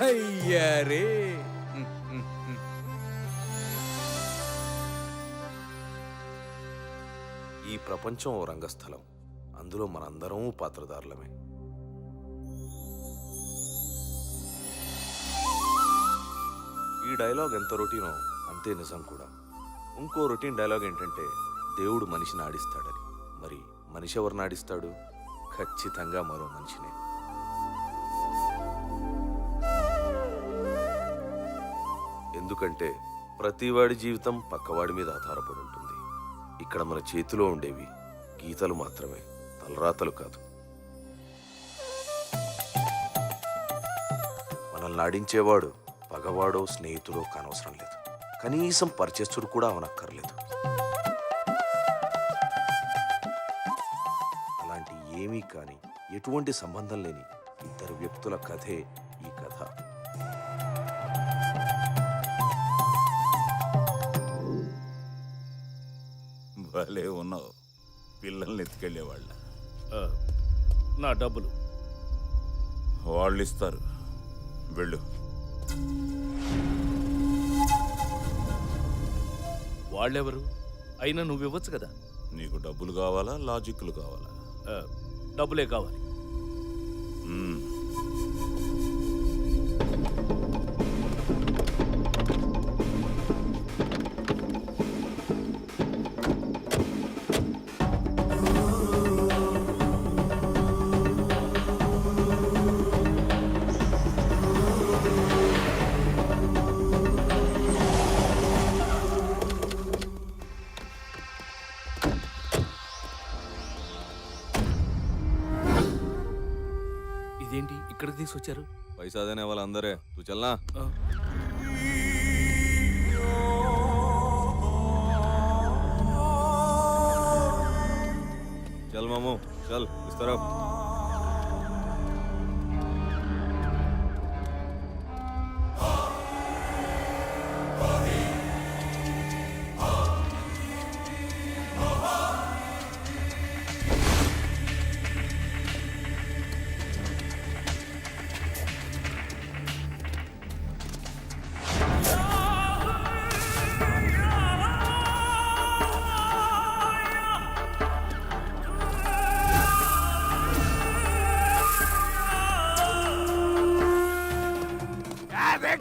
అయ్యారే. ఈ ప్రపంచం ఓ రంగస్థలం, అందులో మనందరం పాత్రధారులమే. ఈ డైలాగ్ ఎంత రొటీనో అంతే నిజం కూడా. ఇంకో రొటీన్ డైలాగ్ ఏంటంటే దేవుడు మనిషిని ఆడిస్తాడని. మరి మనిషి ఎవరిని ఆడిస్తాడు? ఖచ్చితంగా మరో మనిషినే. ఎందుకంటే ప్రతివాడి జీవితం పక్కవాడి మీద ఆధారపడి ఉంటుంది. ఇక్కడ మన చేతిలో ఉండేవి గీతలు మాత్రమే, తలరాతలు కాదు. మనల్ని ఆడించేవాడు పగవాడో స్నేహితుడో కానవసరం లేదు, కనీసం పరిచయస్తుడు కూడా అవనక్కర్లేదు. అలాంటి ఏమీ కాని ఎటువంటి సంబంధం లేని ఇద్దరు వ్యక్తుల కథే ఈ కథ. భలే ఉన్నావు, పిల్లల్ని ఎత్తుకెళ్ళేవాళ్ళ. నా డబ్బులు వాళ్ళు ఇస్తారు, వెళ్ళు. వాళ్ళెవరు? అయినా నువ్వు ఇవ్వచ్చు కదా. నీకు డబ్బులు కావాలా, లాజిక్లు కావాలా? డబ్బులే కావాలి. ఇదేంటి ఇక్కడికి తీసుకొచ్చారు? पैसा देने वाला अंदर है, तू चलना. चल मामू चल इस तरफ.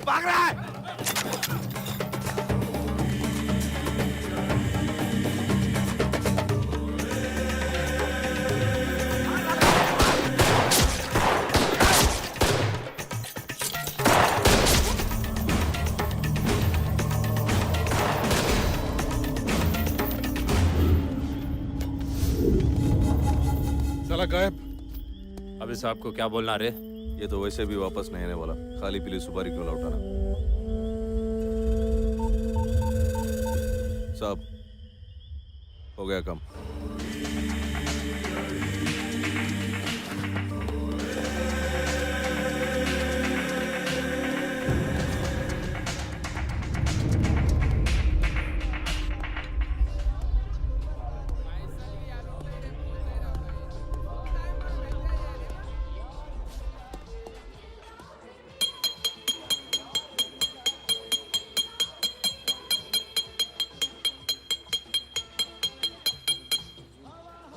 भाग रहा है. साला गायब. अभी साहब को क्या बोलना रे? ये तो वैसे भी वापस नहीं आने वाला, खाली पीली सुपारी क्यों लौटाना. साहब हो गया काम.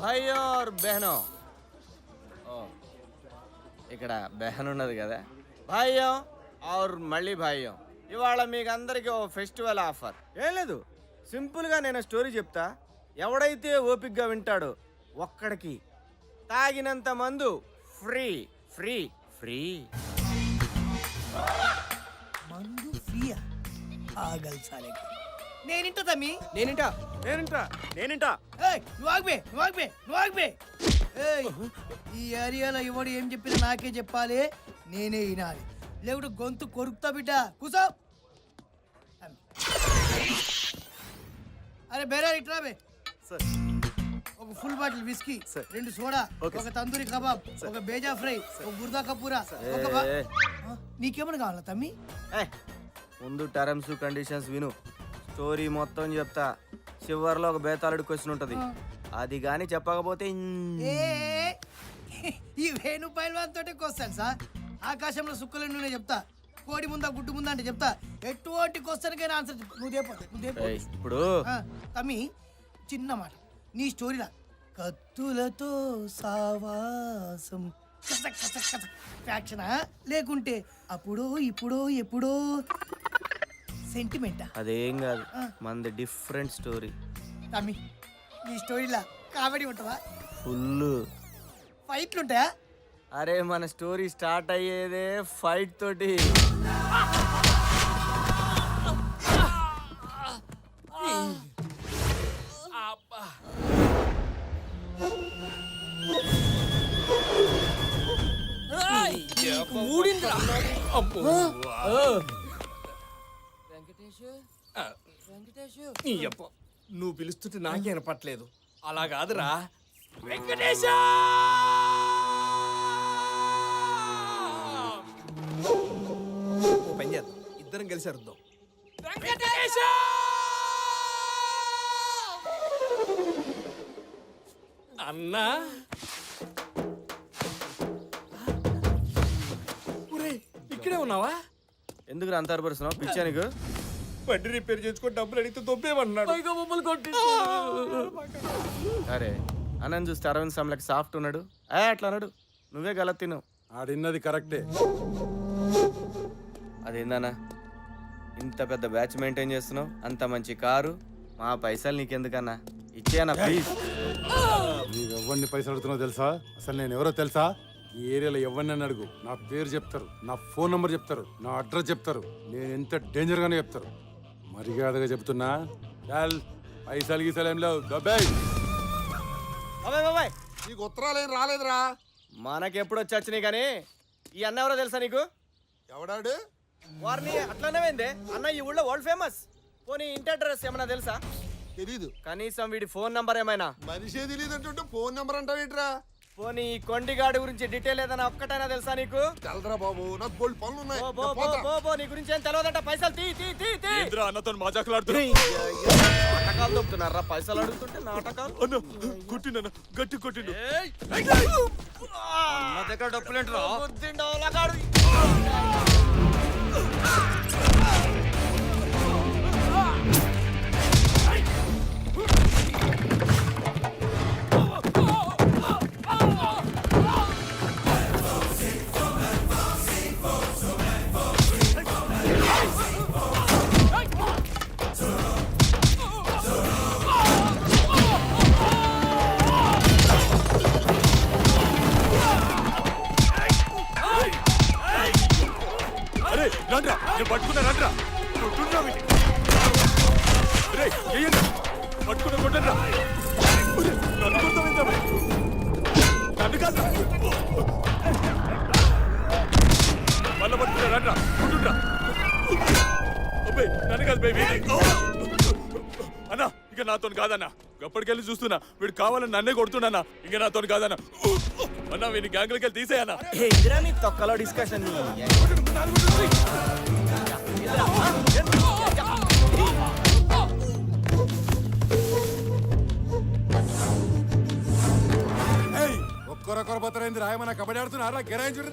భాయ్ और బహనో, ఇక్కడ బహన్ ఉన్నది కదా. భాయ్యం और మళ్ళీ భాయ్యం, ఇవాళ మీకు అందరికీ ఓ ఫెస్టివల్ ఆఫర్. ఏం లేదు, సింపుల్గా నేను స్టోరీ చెప్తా. ఎవడైతే ఓపిక్గా వింటాడో ఒక్కడికి తాగినంత మందు ఫ్రీ ఫ్రీ ఫ్రీ. మందు ఫ్రీయా? ఆగల్ సాలేకి నేనింటా తమ్మి, నేనింటా నేనింటా నేనింటా. నువ్వు ఆగ్బే. ఈ ఏరియాలో ఎవడు ఏం చెప్పినా నాకే చెప్పాలి, నేనే వినాలి, లేకుంటే గొంతు కొరుకుతా బిడ్డ. కూసో. అరే బేరా ఇట్రా బే. ఒక ఫుల్ బాటిల్ విస్కీ, 2 సోడా, ఒక తందూరి కబాబ్, ఒక బేజా ఫ్రై, ఒక గుర్దా కపూరా. నీకేమన్నా కావాలా తమ్మి? ముందు టర్మ్స్ కండిషన్స్ విను, స్టోరీ మొత్తం చెప్తా. చివరిలో ఒక బేతాళుడి క్వశ్చన్ ఉంటది, అది గాని చెప్పకపోతే ఈ వేణు పైల్వాన్ తోటే క్వశ్చన్ సార్. ఆకాశంలో సుక్కలు చెప్తా. కోడి ముందా గుడ్డు ముందా అంటే చెప్తా ఎటువంటి క్వశ్చన్కైనా ఆన్సర్ చెప్పు నువ్వు దేపో ఏయ్, ఇప్పుడు తమ్మి చిన్న మాట నీ స్టోరీలా కత్తులతో సావాసం కసక్ కసక్ కసక్ ఫ్యాక్షనా లేకుంటే అప్పుడో ఇప్పుడో ఎప్పుడో సెంటిమెంటా అదేం కాదు మనది డిఫరెంట్ స్టోరీ. తమ్మి నీ స్టోరీలా కామెడీ ఉంటుందా ఫుల్. ఫైట్లు ఉంటాయా అరే మన స్టోరీ స్టార్ట్ అయ్యేదే ఫైట్ తోటి. నువ్వు పిలుస్తుంటే నాకే వినపట్లేదు. అలా కాదురా వెంకటేశ. ఓ పని చేద్దాం, ఇద్దరం కలిసి అరుద్దాం. వెంకటేశ అన్నా. ఒరేయ్, ఇక్కడే ఉన్నావా? ఎందుకు అంత అరపరుస్తున్నావు పిచ్చా నీకు? బండి రిపేర్ చేసుకొని డబ్బులు అడిగితే దొబ్బేమన్నాడు. అరే అన్నని చూస్తే అరవింద్ సమలకి సాఫ్ట్ ఉన్నాడు. అట్లా అన్నాడు, నువ్వే గలత్ తిన్నావు. ఆడిన్నది కరెక్టే. అదేందన్నా ఇంత పెద్ద బ్యాచ్ మెయింటైన్ చేస్తున్నావు, అంత మంచి కారు, మా పైసలు నీకెందుకన్నా ఇచ్చేయన్నా ప్లీజ్. నీవు ఎవరిని పైసలు అడుగుతున్నావు తెలుసా? అసలు నేను ఎవరో తెలుసా? ఈ ఏరియాలో ఎవరిని అడుగు, నా పేరు చెప్తారు, నా ఫోన్ నంబర్ చెప్తారు, నా అడ్రస్ చెప్తారు, నేను ఎంత డేంజర్ గానే చెప్తారు. మర్యాదగా చెప్తున్నా, చాల్ పైసలు గీసలు ఏం లేవు, దొబ్బేయ్. నీకు ఉత్తరాలు ఏం రాలేదురా? మనకెప్పుడు వచ్చి వచ్చినాయి కానీ ఈ అన్న ఎవరో తెలుసా నీకు? ఎవడాడు? వారిని అట్లానే అన్న ఈ ఊళ్ళో వరల్డ్ ఫేమస్. పోనీ ఇంటి అడ్రస్ ఏమైనా తెలుసా? తెలీదు. కనీసం వీడి ఫోన్ నంబర్ ఏమైనా? మనిషే తెలియదు అంటుంటే ఫోన్ నెంబర్ అంటావేంట్రా? పోనీ ఈ కొండిగాడి గురించి డీటెయిల్ ఏదైనా ఒక్కటైనా తెలుసా నీకు? తెలరా బాబు, నాకు బోల్డ్ పనులు ఉన్నాయి. బో, బో, బో, బో, బో, నీ గురించి ఏం తెలియదంట. పైసలు తీ తీ తీ తీ. అన్నతో మాజాకులాడుతున్నా. నాటకాలు దొప్పుతున్నారా? పైసలు అడుగుతుంటే నాటకాలు. కొట్టిండు, గట్టి కొట్టిండు. నా దగ్గర డబ్బులేంట్రా? బుద్ధిండోలగాడు. అరే రండ్రా, నేను పట్టుకున్నా, రండ్రా. కొట్టుండ్రా వీటిని. రేయ్, ఏయండి. పట్టుకున్నా, కొట్టండ్రా. నన్ను కొడతావేంట్రా మరి? నన్ను కాదురా. మళ్ళా పట్టుకున్నా, రండ్రా. కొట్టుండ్రా. అబ్బాయి, నన్ను కాదు బేబీ. అన్నా ఇక నాతో కాదన్నా. ఎప్పటికెళ్ళి చూస్తున్నా వీడు కావాలని నన్నే కొడుతున్నా. ఇక నాతో కాదన్నా. అన్నా వీడిని గ్యాంగ్లకి వెళ్ళి తీసేయన్నా. ఎదురా నీ తొక్కలో డిస్కషన్. ఒక్కరొక్కరు పోతారైంది రాయమన్నా. కబడ్డీ ఆడుతున్నారా? గిరాయించుడు.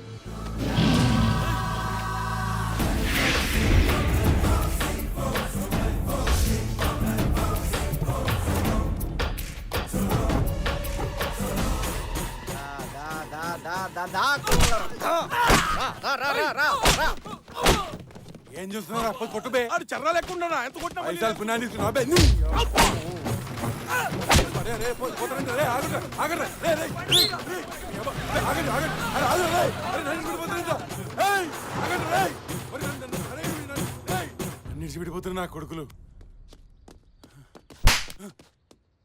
ఏం చూస్తున్నారా? కొట్టుబే. ఆడు చర్ర లేకుండా ఎంత కొట్టినా పైసలు పుణ్యాన్ని తీసుకున్నావు అబ్బే. అరే, రే, పోతారండి. రే, ఆగండి, ఆగండి. రే, రే, రే, రే. ఆగండి, ఆగండి. అరే, ఆగండి, రే. అరే, నన్ను విడిపోతారంట. ఏయ్, ఆగండి, రే. అరే, అరే, రేయ్. అన్నిటికి విడిపోతున్నారు నా కొడుకులు.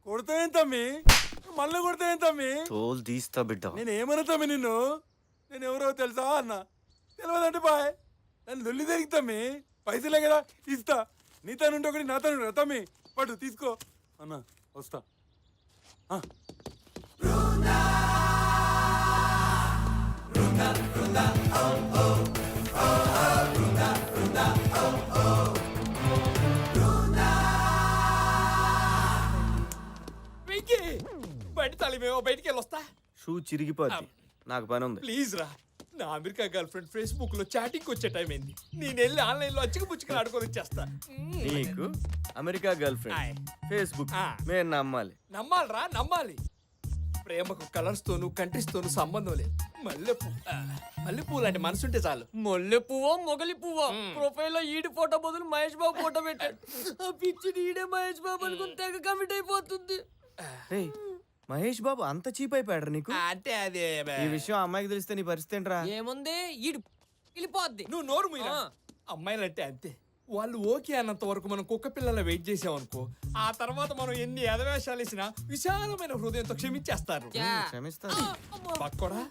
కొడతాయేం తమ్మి? మళ్ళీ కొడతాయేం తమ్మి? తోలు తీస్తా బిడ్డ. నేను ఏమన్నా తమ్మి నిన్ను? నేను ఎవరో తెలుసా అన్న? తెలియదంటే బాయ్. నన్ను దొల్లి తిరిగి తమ్మి. పైసలే కదా ఇస్తా. నీతో నుండి ఒకటి నాతో నుండి తమ్మి. పట్టు తీసుకో అన్న, వస్తా. బయట తాళి మేము బయటికి వెళ్ళొస్తా. షూ చిరిగిపోద్ది, నాకు పని ఉంది. ప్లీజ్ రా, నా అమెరికా గర్ల్ ఫ్రెండ్ ఫేస్బుక్ లో చాటింగ్ వచ్చే టైం అయింది. నేను వెళ్ళి ఆన్లైన్ లో అచ్చిక పుచ్చుకలు ఆడుకొని వచ్చేస్తా. నీకు అమెరికా గర్ల్ ఫ్రెండ్, ఫేస్బుక్ ఆ. మేము నమ్మాలి. నమ్మాలరా, నమ్మాలి. ప్రేమకు కలర్స్ తోను కంట్రీస్ తోను సంబంధం లేదు. మల్లెపూ లాంటి మనసుంటే చాలు. మొల్లె పువ్వో మొగలి పువ్వో ప్రొఫైల్ లో ఈడి ఫోటో బదులు మహేష్ బాబు ఫోటో పెట్టాడు. ఆ పిచ్చి ఈడే మహేష్ బాబు అనుకుని తెగ కమిట్ అయిపోతుంది. మహేష్ బాబు అంత చీప్ అయిపోయాడు నీకు? అంటే అదే ఈ విషయం అమ్మాయికి తెలిస్తే నీ పరిస్థితి ఏంట్రా? ఏముంది ఈడు వెళ్ళిపోద్ది. నువ్వు నోరు మీరా. అమ్మాయిలంటే అంతే. వాళ్ళు ఓకే అన్నంత వరకు మనం కుక్క పిల్లల వెయిట్ చేసామనుకో, ఆ తర్వాత మనం ఎన్ని ఎదవేషాలు వేసినా విశాలమైన హృదయంతో క్షమించేస్తారు. క్షమిస్తాను. పక్కోడా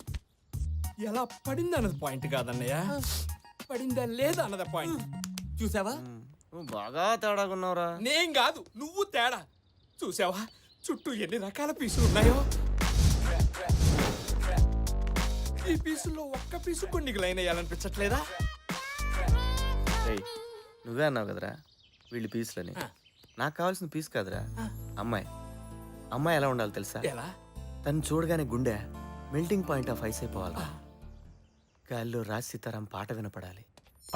ఎలా పడింది అన్నది పాయింట్ కాదన్నయ్య, పడిందా లేదా అన్నది పాయింట్. చూసావా? నువ్వు బాగా తేడాగా ఉన్నావురా. నేను కాదు, నువ్వు తేడా. చూసావా చుట్టూ ఎన్ని రకాల పీసులు ఉన్నాయో? ఈ పీసుల్లో ఒక్క పీసు కొన్ని లైన్ వేయాలనిపించట్లేదా? ఏయ్, నువ్వే అన్నావు కదరా వీళ్ళు పీసులని. నాకు కావాల్సిన పీస్ కాదురా అమ్మాయి. అమ్మాయి ఎలా ఉండాలి తెలుసా? ఎలా? తను చూడగానే గుండె మెల్టింగ్ పాయింట్ ఆఫ్ ఐస్ అయిపోవాలి. గాల్లో రాజ్ సీతారాం పాట వినపడాలి.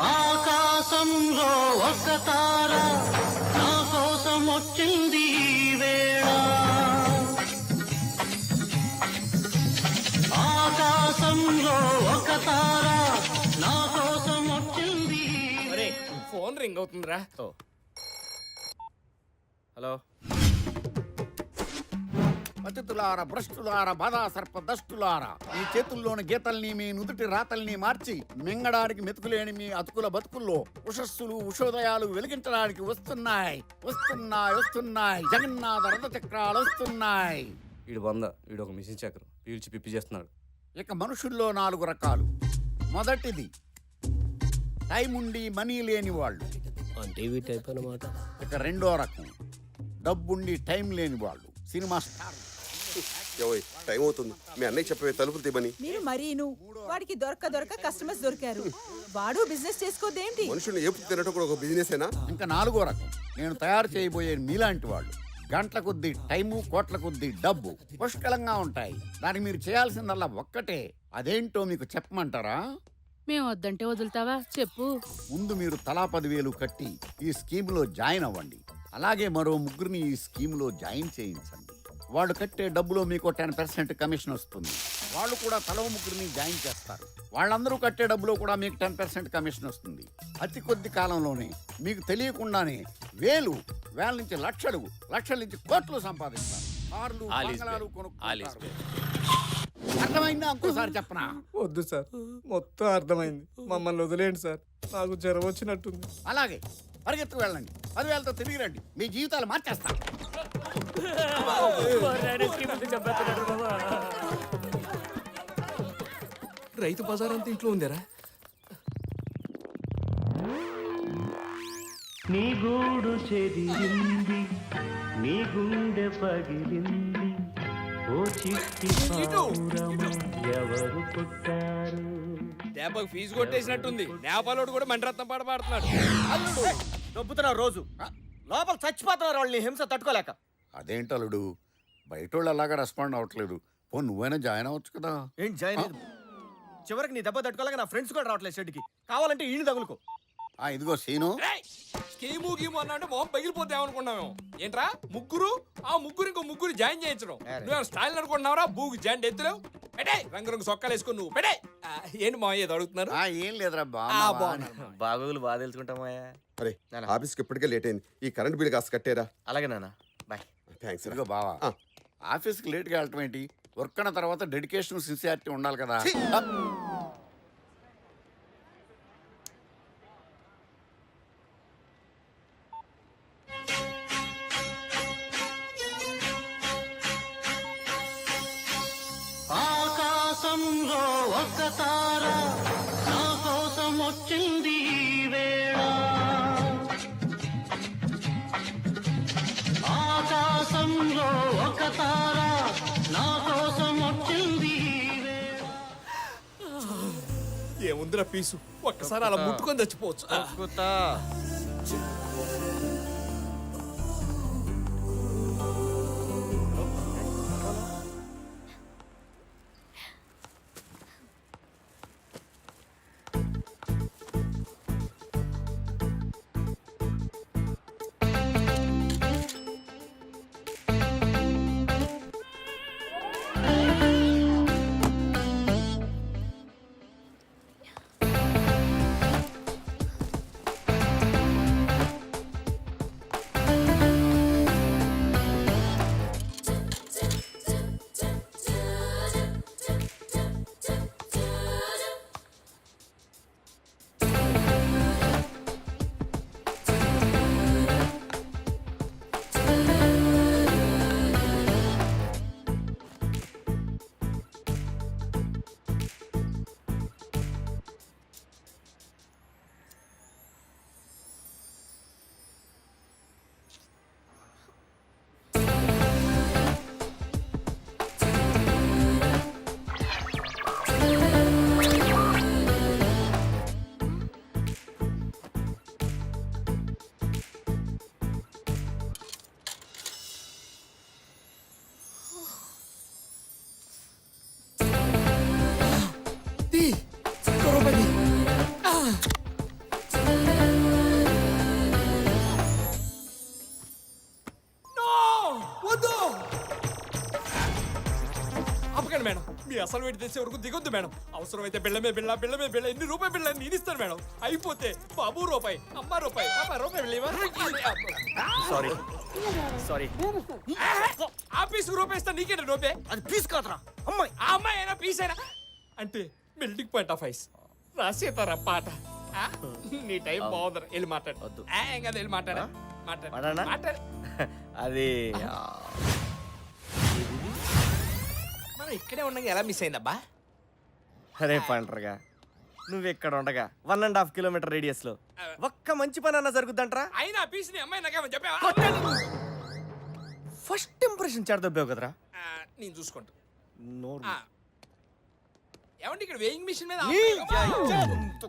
ఆకాశంలో ఒక తార నా కోసం వచ్చింది ఈ వేళ. ఆకాశంలో ఒక తార నా కోసం వచ్చింది. ఒరే, ఫోన్ రింగ్ అవుతుందిరా. ఓ హలో. పతితులార భ్రష్టులార బాధా సర్ప దష్టులారా, మీ చేతుల్లోని గీతల్ని మీ నుదుటి రాతల్ని మార్చి మింగడానికి మెతుకులేని మీ అతుకుల బతుకుల్లో ఉషస్సులు ఉషోదయాలు వెలిగించడానికి వస్తున్నాయి వస్తున్నాయి వస్తున్నాయి. జగన్నాథ రథ చక్రాలు వస్తున్నాయి. వీడు వంద, వీడు ఒక మిషన్ చక్రం పీల్చి పిప్పి చేస్తున్నాడు. ఇక మనుషుల్లో 4 రకాలు. మొదటిది టైం ఉండి మనీ లేని వాళ్ళు. ఇక రెండో రకం డబ్బుండి టైం లేని వాళ్ళు. Cinema star. టైం అవుతుంది, మీ అన్నయ్య చెప్పే తలుపులు తీమని. మీరు మరీను వాడికి దొరక కస్టమర్స్ దొరికారు. వాడు బిజినెస్ చేసుకోదేంటి? మనుషుల్ని ఏపు తినటం కూడా ఒక బిజినెస్ ఏనా? ఇంకా 4వ రకం నేను తయారు చేయబోయే మీలాంటి వాళ్ళు. గంటల కొద్దీ టైము, కోట్ల కొద్దీ డబ్బు పుష్కలంగా ఉంటాయి. దానికి మీరు చేయాల్సిందల్లా ఒక్కటే. అదేంటో మీకు చెప్పమంటారా? మేము వద్దంటే వదులుతావా? చెప్పు. ముందు మీరు తలా 10,000 కట్టి ఈ స్కీమ్లో జాయిన్ అవ్వండి. అలాగే మరో 3 ఈ స్కీమ్లో జాయిన్ చేయించండి. వాళ్ళు కట్టే డబ్బులో మీకు 10% కమిషన్ వస్తుంది. వాళ్ళు కూడా తలో 3 జాయిన్ చేస్తారు. వాళ్ళందరూ కట్టే డబ్బులో కూడా మీకు 10% కమిషన్ వస్తుంది. అతి కొద్ది కాలంలోనే మీకు తెలియకుండానే వేల నుంచి లక్షలు, లక్షల నుంచి కోట్లు సంపాదిస్తారు. కార్లు, బంగళాలు కొనుక్కుంటారు. అర్థమైందా? ఇంకోసారి చెప్పనా? వద్దు సార్, మొత్తం అర్థమైంది. మమ్మల్ని వదిలేండి సార్, నాకు జ్వరం వచ్చినట్టుంది. అలాగే పరిగెత్తుకు వెళ్ళండి. 10,000తో తిరిగి రండి. మీ జీవితాలు మార్చేస్తా. రైతు బజార్ అంతా ఇంట్లో ఉందేరా? నీ గూడు చెదిరింది, నీ గుండె పగిలింది, ఓ చిట్టి పావురమా ఎవరు పుట్టారు? దెబ్బకు ఫీజు కొట్టేసినట్టుంది. నేపాలోడు కూడా మంటరత్నం పాట పాడుతున్నాడు. దొబ్బుతున్నారు రోజు. లోపల చచ్చిపోతున్నారు వాళ్ళని హింస తట్టుకోలేక. అదేంటలుడు బయటోళ్ళు అలాగా రెస్పాండ్ అవ్వట్లేదు. పో నువ్వైనా జాయిన్ అవ్వచ్చు కదా. ఏంటి జాయిన్ అయ్యేది? చివరికి నీ దెబ్బ తట్టుకోలేక నా ఫ్రెండ్స్ కూడా రావట్లేదు షెడ్కి. కావాలంటే ఈయన తగులుకో. ఇదిగో సీను. స్కీము గీము అన్నాడు మొహం పగిలిపోతే ఏమనుకున్నావు? ఏంట్రా ముగ్గురు? ఆ ముగ్గురు ఇంకో ముగ్గురు జాయిన్ చేయించడం నువ్వు స్టైల్ అనుకుంటున్నావురా? బూగు జాయింట్ ఎత్తులేవు. పెట్టే రంగు సొక్కాలు వేసుకుని నువ్వు పెట్టే. ఏంటి మా ఏదో అడుగుతున్నారు? ఏం లేదురా బాగోగులు బాగా తెలుసుకుంటామయ్యా. అరే ఆఫీస్కి ఇప్పటికే లేట్ అయింది. ఈ కరెంట్ బిల్ కాస్త కట్టేరా. అలాగే నాన్న, బాయ్. థ్యాంక్స్. ఇదిగో బావా, ఆఫీస్కి లేట్గా వెళ్ళటం ఏంటి? వర్క్ అన్న తర్వాత డెడికేషన్, సిన్సియారిటీ ఉండాలి కదా. ఆకాశంలో ఒక తార నా కోసం వచ్చింది ఈ వేళ. ఆకాశంలో ఒక తార నా కోసం వచ్చింది ఈ వేళ. ఏముందిరా పీసు, ఒక్కసారి అలా ముట్టుకొని చచ్చిపోవచ్చు. అసలు వీటి తెచ్చే వరకు దిగొద్దు మేడం. అవసరమైతే బిళ్ళమే బిళ్ళ ఎన్ని రూపాయి బిళ్ళ నేను ఇస్తాను మేడం. అయిపోతే బాబు రూపాయి, అమ్మ రూపాయి, అమ్మ రూపాయి బిళ్ళ సారీ సారీ ఆఫీస్ రూపాయి ఇస్తా, నీకేంటి రూపాయి? అది పీస్ కాదురా అమ్మాయి. ఆ అమ్మాయి అయినా పీస్ అయినా అంటే మెల్టింగ్ పాయింట్ ఆఫ్ ఐస్ రాసేతారా పాట. ఆ? నీ టైం బాగుందరా, వెళ్ళి మాట్లాడు. వద్దు. ఏం కదా, వెళ్ళి మాట్లాడా మాట్లాడనా? మాట్లాడు. అది మనం ఇక్కడే ఉండగా ఎలా మిస్ అయిందబ్బా? అరే పంటరుగా నువ్వు ఇక్కడ ఉండగా 1.5 కిలోమీటర్ రేడియస్ లో ఒక్క మంచి పని అన్న జరుగుద్దంట్రా. అయినా ఆ పీస్ ని అమ్మాయి నాకేమని చెప్పావా? ఫస్ట్ ఇంప్రెషన్ చెడదొబ్బావు కదరా. నేను చూసుకుంటా. నోరు ఆ. ఏమండి ఇక్కడ వేయింగ్ మిషన్ మీద ఈ అమ్మాయి- జై-